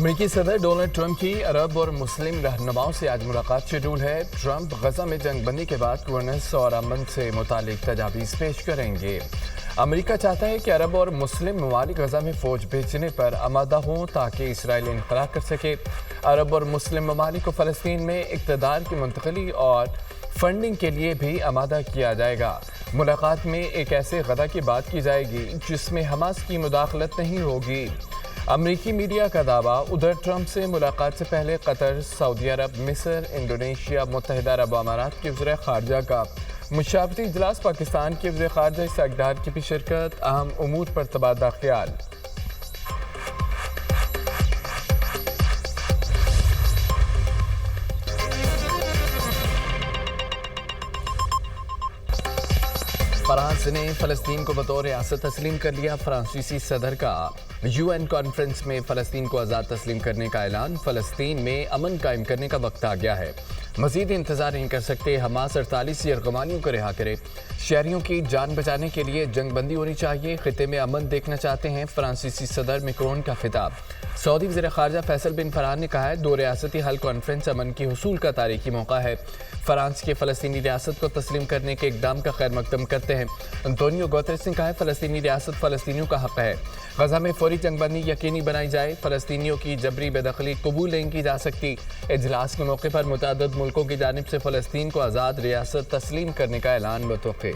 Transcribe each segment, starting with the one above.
امریکی صدر Donald Trump کی عرب اور مسلم رہنماؤں سے آج ملاقات شیڈول ہے۔ ٹرمپ غزہ میں جنگ بندی کے بعد گورننس اور امن سے متعلق تجاویز پیش کریں گے۔ امریکہ چاہتا ہے کہ عرب اور مسلم ممالک غزہ میں فوج بھیجنے پر آمادہ ہوں تاکہ اسرائیل انخلا کر سکے۔ عرب اور مسلم ممالک کو فلسطین میں اقتدار کی منتقلی اور فنڈنگ کے لیے بھی آمادہ کیا جائے گا۔ ملاقات میں ایک ایسے غزہ کی بات کی جائے گی جس میں حماس کی مداخلت نہیں ہوگی۔ امریکی میڈیا کا دعویٰ۔ ادھر ٹرمپ سے ملاقات سے پہلے قطر، سعودی عرب، مصر، انڈونیشیا، متحدہ عرب امارات کے وزراء خارجہ کا مشاورتی اجلاس۔ پاکستان کے وزیر خارجہ اسحاق ڈار کی بھی شرکت۔ اہم امور پر تبادلہ خیال۔ فرانس نے فلسطین کو بطور ریاست تسلیم کر لیا۔ فرانسیسی صدر کا UN کانفرنس میں فلسطین کو آزاد تسلیم کرنے کا اعلان۔ فلسطین میں امن قائم کرنے کا وقت آ گیا ہے، مزید انتظار نہیں کر سکتے۔ حماس 48 یرغمالیوں کو رہا کرے۔ شہریوں کی جان بچانے کے لیے جنگ بندی ہونی چاہیے۔ خطے میں امن دیکھنا چاہتے ہیں۔ فرانسیسی صدر میکرون کا خطاب۔ سعودی وزیر خارجہ فیصل بن فرحان نے کہا ہے، دو ریاستی حل کانفرنس امن کے حصول کا تاریخی موقع ہے۔ فرانس کے فلسطینی ریاست کو تسلیم کرنے کے اقدام کا خیر مقدم کرتے ہیں۔ انطونیو گوتریس نے کہا ہے، فلسطینی ریاست فلسطینیوں کا حق ہے۔ غزہ میں فوری جنگ بندی یقینی بنائی جائے۔ فلسطینیوں کی جبری بے دخلی قبول نہیں کی جا سکتی۔ اجلاس کے موقع پر متعدد ملکوں کی جانب سے فلسطین کو آزاد ریاست تسلیم کرنے کا اعلان متوقع۔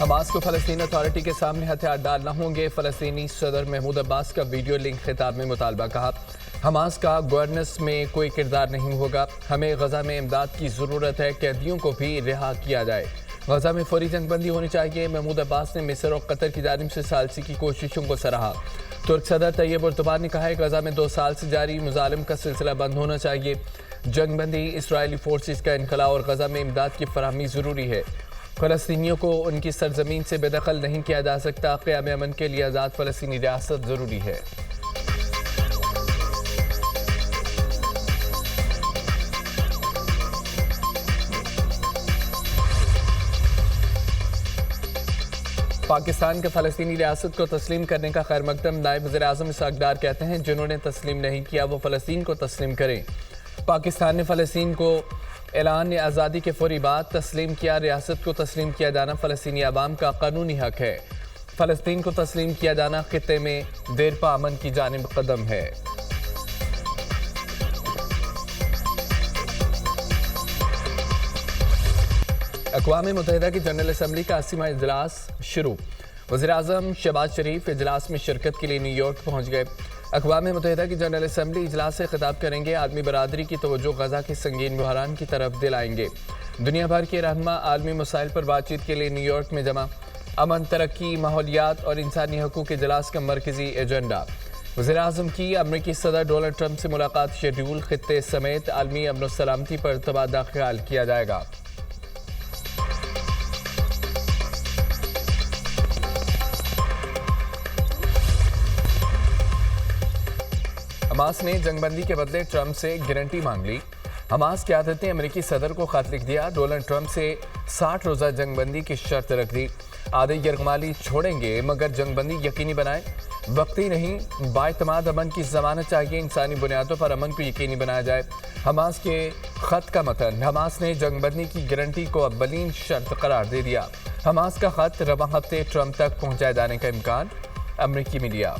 حماس کو فلسطین اتھارٹی کے سامنے ہتھیار ڈالنا ہوں گے۔ فلسطینی صدر محمود عباس کا ویڈیو لنک خطاب میں مطالبہ۔ کہا، حماس کا گورننس میں کوئی کردار نہیں ہوگا۔ ہمیں غزہ میں امداد کی ضرورت ہے۔ قیدیوں کو بھی رہا کیا جائے۔ غزہ میں فوری جنگ بندی ہونی چاہیے۔ محمود عباس نے مصر اور قطر کی جانب سے ثالثی کی کوششوں کو سراہا۔ ترک صدر طیب اردوغان نے کہا ہے، غزہ میں 2 سال سے جاری مظالم کا سلسلہ بند ہونا چاہیے۔ جنگ بندی، اسرائیلی فورسز کا انخلا اور غزہ میں امداد کی فراہمی ضروری ہے۔ فلسطینیوں کو ان کی سرزمین سے بے دخل نہیں کیا جا سکتا۔ قیام امن کے لیے آزاد فلسطینی ریاست ضروری ہے۔ پاکستان کے فلسطینی ریاست کو تسلیم کرنے کا خیر مقدم۔ نائب وزیر اعظم اسحاق ڈار کہتے ہیں، جنہوں نے تسلیم نہیں کیا وہ فلسطین کو تسلیم کریں۔ پاکستان نے فلسطین کو اعلان آزادی کے فوری بعد تسلیم کیا۔ ریاست کو تسلیم کیا جانا فلسطینی عوام کا قانونی حق ہے۔ فلسطین کو تسلیم کیا جانا خطے میں دیرپا امن کی جانب قدم ہے۔ اقوام متحدہ کی جنرل اسمبلی کا 80واں اجلاس شروع۔ وزیر اعظم شہباز شریف اجلاس میں شرکت کے لیے نیو یارک پہنچ گئے۔ اقوام متحدہ کی جنرل اسمبلی اجلاس سے خطاب کریں گے۔ عالمی برادری کی توجہ غزہ کے سنگین بحران کی طرف دلائیں گے۔ دنیا بھر کے رہنما عالمی مسائل پر بات چیت کے لیے نیو یارک میں جمع۔ امن، ترقی، ماحولیات اور انسانی حقوق کے اجلاس کا مرکزی ایجنڈا۔ وزیر اعظم کی امریکی صدر ڈونلڈ ٹرمپ سے ملاقات شیڈول۔ خطے سمیت عالمی امن و سلامتی پر تبادلہ خیال کیا جائے گا۔ حماس نے جنگ بندی کے بدلے ٹرمپ سے گارنٹی مانگ لی۔ حماس قیادت نے امریکی صدر کو خط لکھ دیا۔ ڈونلڈ ٹرمپ سے 60 روزہ جنگ بندی کی شرط رکھ دی۔ آدھے یرغمالی چھوڑیں گے مگر جنگ بندی یقینی بنائیں۔ وقتی نہیں، بااعتماد امن کی ضمانت چاہیے۔ انسانی بنیادوں پر امن کو یقینی بنایا جائے۔ حماس کے خط کا متن۔ حماس نے جنگ بندی کی گارنٹی کو اولین شرط قرار دے دیا۔ حماس کا خط رواں ہفتے ٹرمپ تک پہنچائے جانے کا امکان۔ امریکی میڈیا۔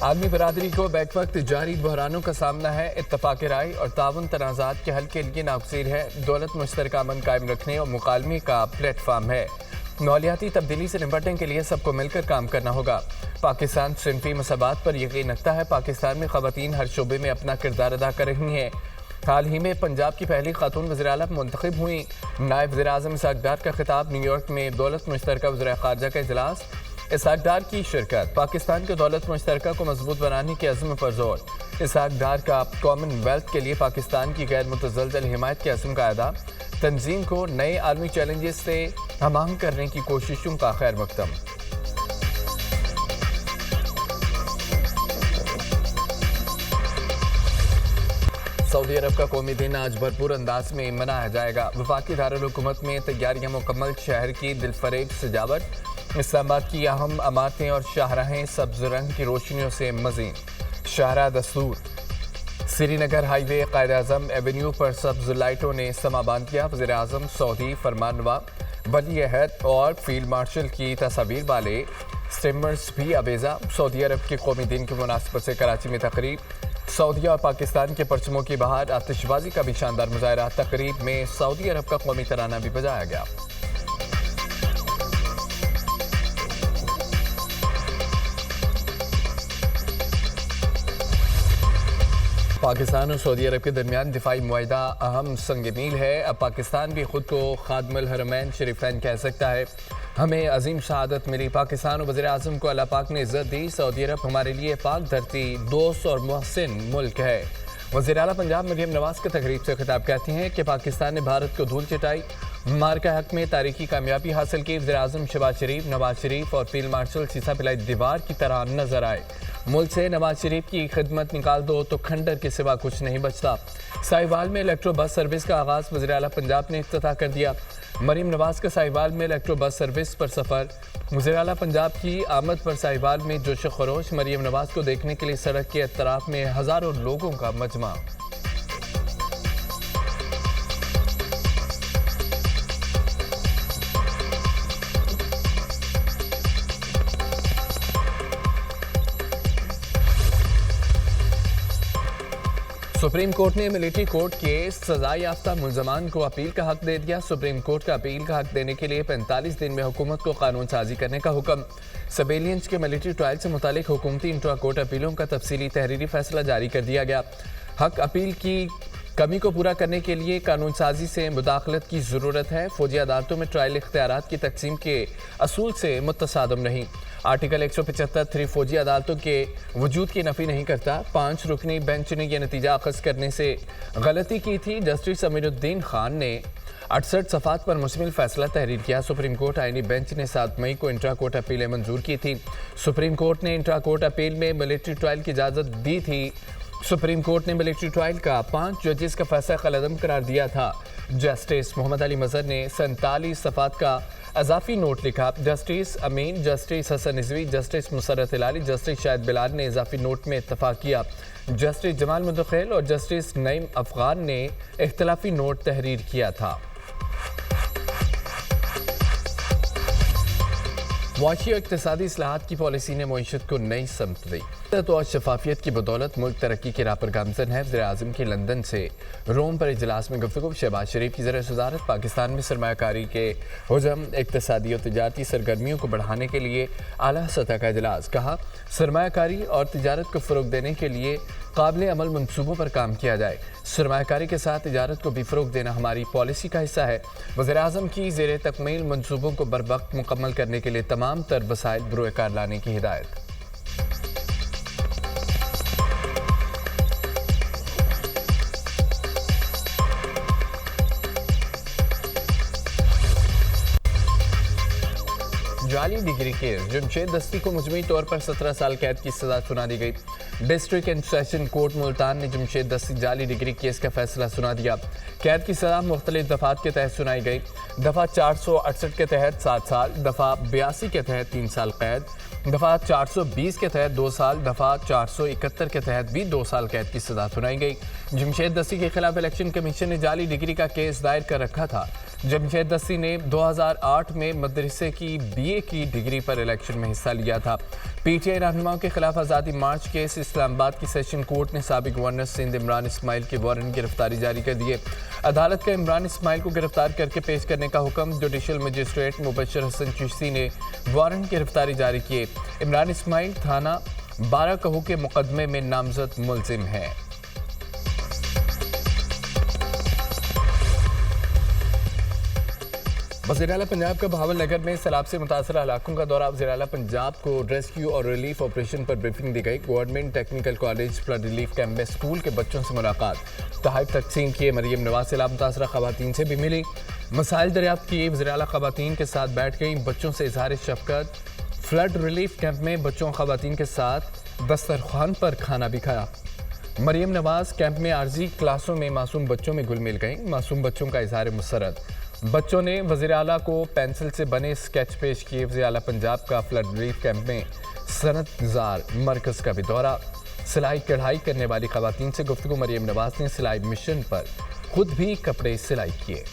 عالمی برادری کو بیک وقت جاری بحرانوں کا سامنا ہے۔ اتفاق رائے اور تعاون تنازعات کے حل کے لیے ناگزیر ہے۔ دولت مشترکہ امن قائم رکھنے اور مکالمے کا پلیٹ فارم ہے۔ ماحولیاتی تبدیلی سے نمٹنے کے لیے سب کو مل کر کام کرنا ہوگا۔ پاکستان صنفی مساوات پر یقین رکھتا ہے۔ پاکستان میں خواتین ہر شعبے میں اپنا کردار ادا کر رہی ہیں۔ حال ہی میں پنجاب کی پہلی خاتون وزیر اعلیٰ منتخب ہوئیں۔ نائب وزیر اعظم اسحاق ڈار کا خطاب۔ نیو یارک میں دولت مشترکہ وزراء خارجہ کا اجلاس۔ اسحاق ڈار کی شرکت۔ پاکستان کے دولت مشترکہ کو مضبوط بنانے کے عزم پر زور۔ اسحاق ڈار کا کامن ویلتھ کے لیے پاکستان کی غیر متزلزل حمایت کے عزم کا اعادہ۔ تنظیم کو نئے عالمی چیلنجز سے ہم آہنگ کرنے کی کوششوں کا خیر مقدم۔ सऊदी अरब का कौमी दिन आज भरपूर अंदाज में मनाया जाएगा। वफाकी दारुल हुकूमत में तैयारियां मुकम्मल, शहर की दिलफरेब सजावट, इस्लामाबाद की अहम इमारतें और शाहराहें सब्ज रंग की रोशनियों से मज़ीद। शाहरा दस्तूर, श्रीनगर हाईवे कायद-ए-आज़म एवेन्यू पर सब्ज लाइटों ने समा बांध दिया। वज़ीर-ए-आज़म सऊदी फरमानरवा, वली अहद और फील्ड मार्शल की तस्वीर वाले स्टिमर्स भी अवेजा। सऊदी अरब के कौमी दिन की मुनासिबत से कराची में तकरीब, सऊदी और पाकिस्तान के परचमों की बहार, आतिशबाजी का भी शानदार मुजाहरा। तकरीब में सऊदी अरब का कौमी तराना भी बजाया गया। पाकिस्तान और सऊदी अरब के दरमियान दिफाई मुआहिदा अहम संग मील है। अब पाकिस्तान भी खुद को खादमुल हरमैन शरीफैन कह सकता है। हमें अजीम शहादत मिली। पाकिस्तान और वज़ीर-ए-आज़म को अल्लाह पाक ने इज़्ज़त दी। सऊदी अरब हमारे लिए पाक धरती, दोस्त और मोहसिन मुल्क है। वज़ीर आला पंजाब मरियम नवाज की तकरीब से खिताब कहती हैं कि पाकिस्तान ने भारत को धूल चटाई, मार्का हक में तारीखी कामयाबी हासिल की। वज़ीर-ए-आज़म शहबाज शरीफ, नवाज शरीफ और फील्ड मार्शल सीसा पिलाई दीवार की तरह नजर आए। मुल्क से नवाज शरीफ की खिदमत निकाल दो तो खंडर के सिवा कुछ नहीं बचता। साहिवाल में इलेक्ट्रो बस सर्विस का आगाज़ वज़ीर आला पंजाब ने इफ्तिताह कर दिया। मरीम नवाज का साहिवाल में इलेक्ट्रो बस सर्विस पर सफ़र। वज़ीर आला पंजाब की आमद पर साहिवाल में जोश खरोश। मरीम नवाज को देखने के लिए सड़क के अतराफ में हज़ारों लोगों का मजमा। सुप्रीम कोर्ट ने मिलिट्री कोर्ट के सजा याफ्ता मुलजमान को अपील का हक दे दिया। सुप्रीम कोर्ट का अपील का हक देने के लिए 45 दिन में हुकूमत को कानून साजी करने का हुक्म। सर्वेलियंस के मिलिट्री ट्रायल से मुतालिक हुकूमती इंट्रा कोर्ट अपीलों का तफसीली तहरीरी फैसला जारी कर दिया गया। हक अपील की कमी को पूरा करने के लिए कानून साजी से मुदाखलत की ज़रूरत है। फौजी अदालतों में ट्रायल इख्तियारात की तकसीम के असूल से मुतसादम नहीं। आर्टिकल 175 फौजी अदालतों के वजूद की नफ़ी नहीं करता। 5 रुकनी बेंच ने यह नतीजा अखज़ करने से गलती की थी। जस्टिस अमीरुद्दीन खान ने 68 सफ़ात पर मुश्तमिल फैसला तहरीर किया। सुप्रीम कोर्ट आईनी बेंच ने 7 मई को इंट्रा कोर्ट अपीलें मंजूर की थी। सुप्रीम कोर्ट ने इंट्रा कोर्ट अपील में मिलिट्री ट्रायल की इजाज़त दी थी। सुप्रीम कोर्ट ने मिलिट्री ट्रायल का 5 जजेस का फैसला कलअदम करार दिया था। जस्टिस मोहम्मद अली मजहर ने 47 सफ़ात का अजाफी नोट लिखा। Justice Amin, justice Hasan Rizvi, justice Musarrat Hilali, justice Shahid Bilal ने इजाफी नोट में इत्तफाक किया। जस्टिस जमाल मुदखिल और जस्टिस नईम अफगान ने इख्तिलाफी नोट तहरीर किया था। मुआशी और इक़्तिसादी इस्लाहात की पॉलिसी ने मईशत को नई समत दी। तो शफाफियत की बदौलत मुल्क तरक्की की राह पर गामजन है। वज़ीर-ए-आज़म की लंदन से रोम पर इजलास में गुफ्तगू। शहबाज शरीफ की ज़र सदारत। पाकिस्तान में सरमायाकारी के हुजम, इक़्तिसादी और तिजारती सरगर्मियों को बढ़ाने के लिए आला सतह का इजलास। कहा, सरमायाकारी और तिजारत को फ़रोग़ देने के लिए काबिल अमल मनसूबों पर काम किया जाए। सरमायाकारी के साथ तिजारत को भी फ़रोग़ देना हमारी पॉलिसी का हिस्सा है। वज़ीर-ए-आज़म की ज़ेर तकमील मनसूबों को बरवक्त मुकम्मल करने के लिए तमाम तर वसाइल बरोए कार लाने की हिदायत। जाली डिग्री केस, जमशेद दस्ती को मुजमई तौर पर 17 साल कैद की सजा सुना दी गई। District and session court Multan ने जमशेद दस्ती जाली डिग्री केस का फैसला सुना दिया। कैद की सजा मुख्तलिफ दफात के तहत सुनाई गई। दफ़ा 468 के तहत 7 साल, दफ़ा 82 के तहत 3 साल कैद, दफ़ा 420 के तहत 2 साल, दफ़ा 471 के तहत भी 2 साल कैद की सजा सुनाई गई। जमशेद दस्ती के खिलाफ इलेक्शन कमीशन ने जाली डिग्री का केस दायर कर रखा था। जमशेद दस्ती ने 2008 में मदरसे की BA की डिग्री पर इलेक्शन में हिस्सा लिया था। PTI रहनुमाओं के खिलाफ आज़ादी मार्च केस, इस्लामाबाद की सेशन कोर्ट ने साबिक गवर्नर सिंध इमरान इस्माइल के वारंट गिरफ्तारी जारी कर दिए। अदालत का इमरान इस्माइल को गिरफ्तार करके पेश करने का हुक्म। जुडिशल मजिस्ट्रेट मुबशर हसन चिश्ती ने वारंट गिरफ्तारी जारी किए। इमरान इस्माइल थाना 12 कहू के मुकदमे में नामजद मुलजिम है। वज़ीर आला पंजाब का बहावलनगर में सैलाब से मुतासर इलाकों का दौरा। वज़ीर आला पंजाब को रेस्क्यू और रिलीफ ऑपरेशन पर ब्रीफिंग दी गई। Government technical college flood relief camp में स्कूल के बच्चों से मुलाकात, तोहफ़े तकसीम किए। मरियम नवाज सैलाब मुतासरा ख़वातीन से भी मिली, मसाइल दरियाफ्त किए। वज़ीर आला ख़वातीन के साथ बैठ गई, बच्चों से इज़हार शफ़क़त। फ्लड रिलीफ कैंप में बच्चों ख़वातीन के साथ दस्तरख़्वान पर खाना भी खाया। मरियम नवाज कैंप में आरजी क्लासों में मासूम बच्चों में घुल मिल गईं। मासूम बच्चों का इजहार मुसरत। बच्चों ने वज़ीर आला को पेंसिल से बने स्केच पेश किए। वज़ीर आला पंजाब का फ्लड रिलीफ कैंप में सनत गुजार मरकज़ का भी दौरा। सिलाई कढ़ाई करने वाली खवातीन से गुफ्तगू। मरियम नवाज ने सिलाई मिशन पर खुद भी कपड़े सिलाई किए।